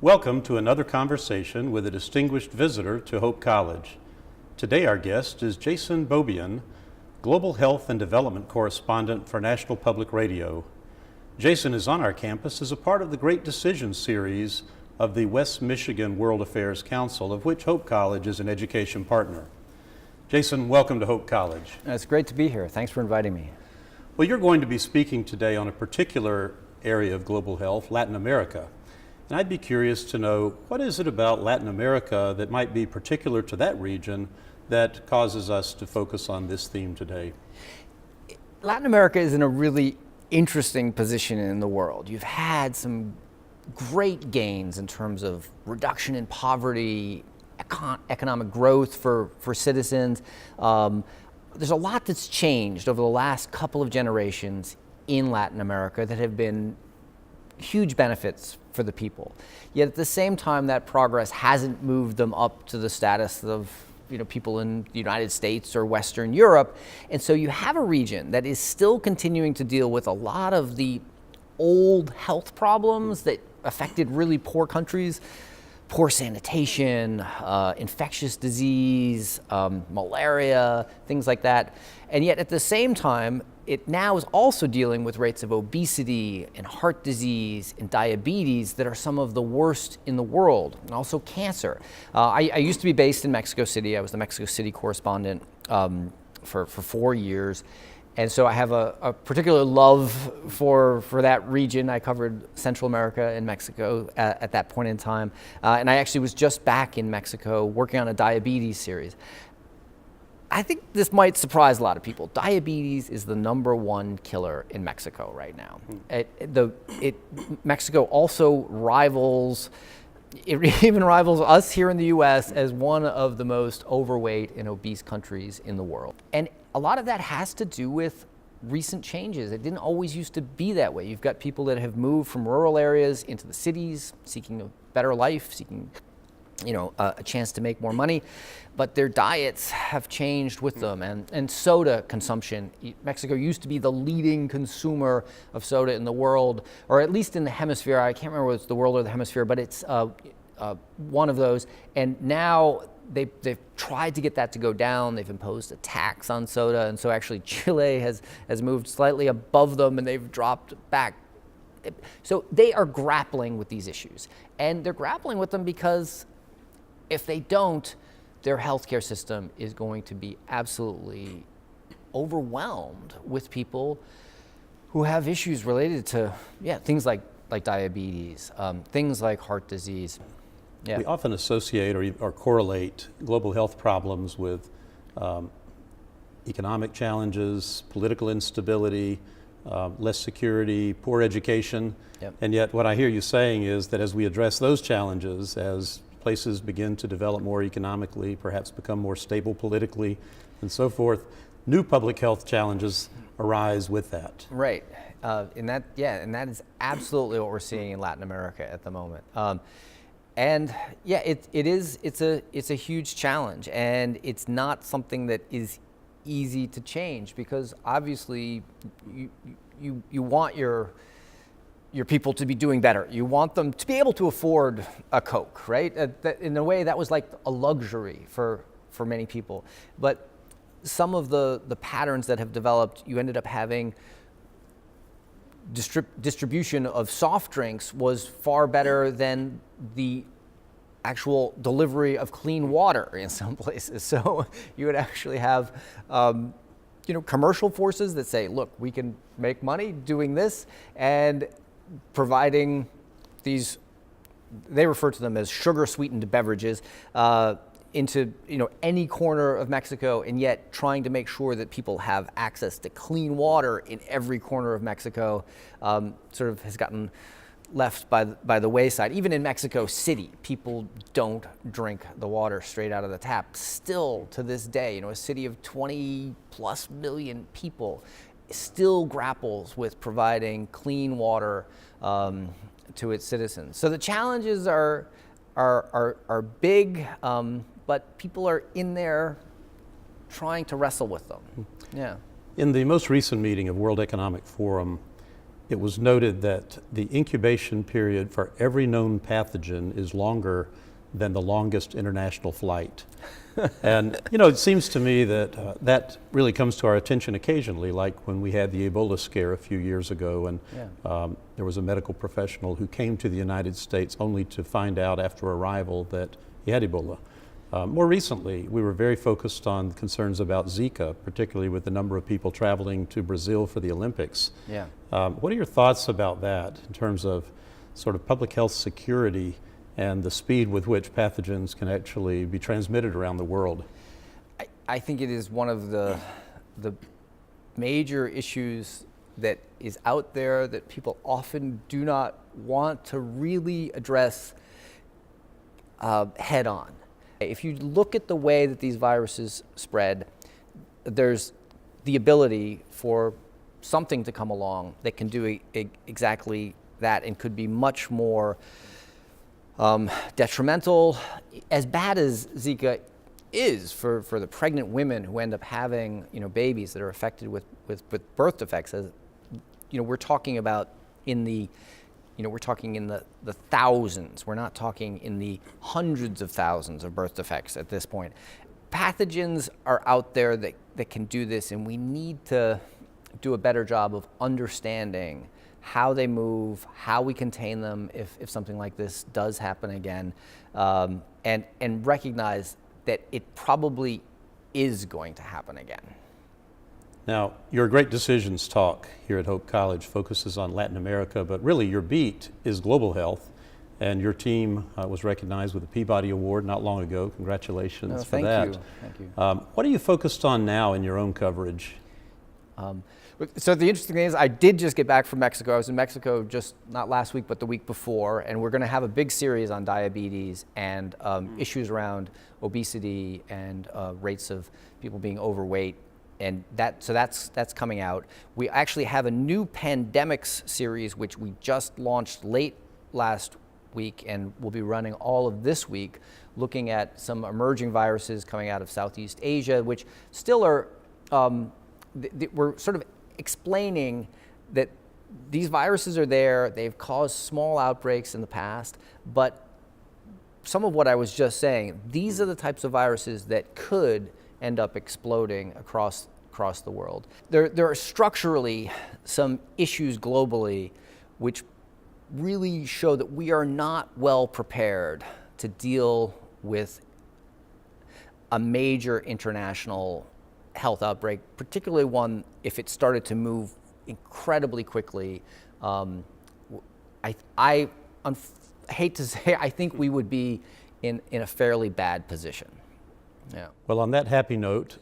Welcome to another conversation with a distinguished visitor to Hope College. Today our guest is Jason Beaubien, Global Health and Development Correspondent for National Public Radio. Jason is on our campus as a part of the Great Decisions series of the West Michigan World Affairs Council, of which Hope College is an education partner. Jason, welcome to Hope College. It's great to be here. Thanks for inviting me. Well, you're going to be speaking today on a particular area of global health, Latin America. And I'd be curious to know, what is it about Latin America that might be particular to that region that causes us to focus on this theme today? Latin America is in a really interesting position in the world. You've had some great gains in terms of reduction in poverty, economic growth for citizens. There's a lot that's changed over the last couple of generations in Latin America that have been huge benefits for the people. Yet at the same time, that progress hasn't moved them up to the status of people in the United States or Western Europe. And so you have a region that is still continuing to deal with a lot of the old health problems that affected really poor countries: poor sanitation, infectious disease, malaria, things like that. And yet at the same time, it now is also dealing with rates of obesity and heart disease and diabetes that are some of the worst in the world, and also cancer. I used to be based in Mexico City. I was the Mexico City correspondent for 4 years. And so I have a particular love for that region. I covered Central America and Mexico at that point in time. And I actually was just back in Mexico working on a diabetes series. I think this might surprise a lot of people. Diabetes is the #1 killer in Mexico right now. Mexico also even rivals us here in the US as one of the most overweight and obese countries in the world. And a lot of that has to do with recent changes. It didn't always used to be that way. You've got people that have moved from rural areas into the cities, seeking a better life, seeking a chance to make more money, but their diets have changed with them, and soda consumption. Mexico used to be the leading consumer of soda in the world, or at least in the hemisphere. I can't remember whether it's the world or the hemisphere, but it's one of those. And now they've tried to get that to go down. They've imposed a tax on soda, and so actually Chile has moved slightly above them, and they've dropped back. So they are grappling with these issues, and they're grappling with them because if they don't, their healthcare system is going to be absolutely overwhelmed with people who have issues related to things like diabetes, things like heart disease. Yeah. We often associate or correlate global health problems with economic challenges, political instability, less security, poor education. Yep. And yet what I hear you saying is that as we address those challenges, as places begin to develop more economically, perhaps become more stable politically, and so forth, new public health challenges arise with that. Right, and that is absolutely what we're seeing in Latin America at the moment. It's a huge challenge, and it's not something that is easy to change, because obviously you want your people to be doing better. You want them to be able to afford a Coke, right? In a way, that was like a luxury for many people. But some of the patterns that have developed, you ended up having distribution of soft drinks was far better than the actual delivery of clean water in some places. So you would actually have commercial forces that say, look, we can make money doing this, and providing these, they refer to them as sugar-sweetened beverages, into any corner of Mexico, and yet trying to make sure that people have access to clean water in every corner of Mexico sort of has gotten left by the wayside. Even in Mexico City, people don't drink the water straight out of the tap. Still to this day, a city of 20+ million people still grapples with providing clean water to its citizens. So the challenges are big, but people are in there trying to wrestle with them. Yeah. In the most recent meeting of World Economic Forum, it was noted that the incubation period for every known pathogen is longer than the longest international flight. And, you know, it seems to me that that really comes to our attention occasionally, like when we had the Ebola scare a few years ago, and there was a medical professional who came to the United States only to find out after arrival that he had Ebola. More recently, we were very focused on concerns about Zika, particularly with the number of people traveling to Brazil for the Olympics. Yeah. What are your thoughts about that in terms of sort of public health security and the speed with which pathogens can actually be transmitted around the world? I think it is one of the major issues that is out there that people often do not want to really address head on. If you look at the way that these viruses spread, there's the ability for something to come along that can do exactly that and could be much more detrimental. As bad as Zika is for the pregnant women who end up having, you know, babies that are affected with birth defects, as you know, we're talking about in the thousands. We're not talking in the hundreds of thousands of birth defects at this point. Pathogens are out there that can do this, and we need to do a better job of understanding how they move, how we contain them if something like this does happen again, and recognize that it probably is going to happen again. Now, your Great Decisions talk here at Hope College focuses on Latin America, but really your beat is global health, and your team was recognized with a Peabody Award not long ago. Congratulations for that. Thank you. What are you focused on now in your own coverage? So the interesting thing is I did just get back from Mexico. I was in Mexico just not last week, but the week before, and we're going to have a big series on diabetes and issues around obesity and rates of people being overweight. And that's coming out. We actually have a new pandemics series, which we just launched late last week and will be running all of this week, looking at some emerging viruses coming out of Southeast Asia, which still are, we're sort of explaining that these viruses are there, they've caused small outbreaks in the past, but some of what I was just saying, these are the types of viruses that could end up exploding across the world. There are structurally some issues globally which really show that we are not well prepared to deal with a major international health outbreak, particularly one if it started to move incredibly quickly. I hate to say, I think we would be in a fairly bad position. Yeah. Well, on that happy note,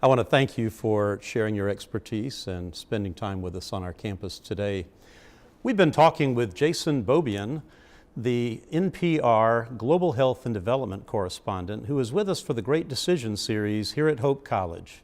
I want to thank you for sharing your expertise and spending time with us on our campus today. We've been talking with Jason Beaubien, the NPR Global Health and Development correspondent, who is with us for the Great Decisions series here at Hope College.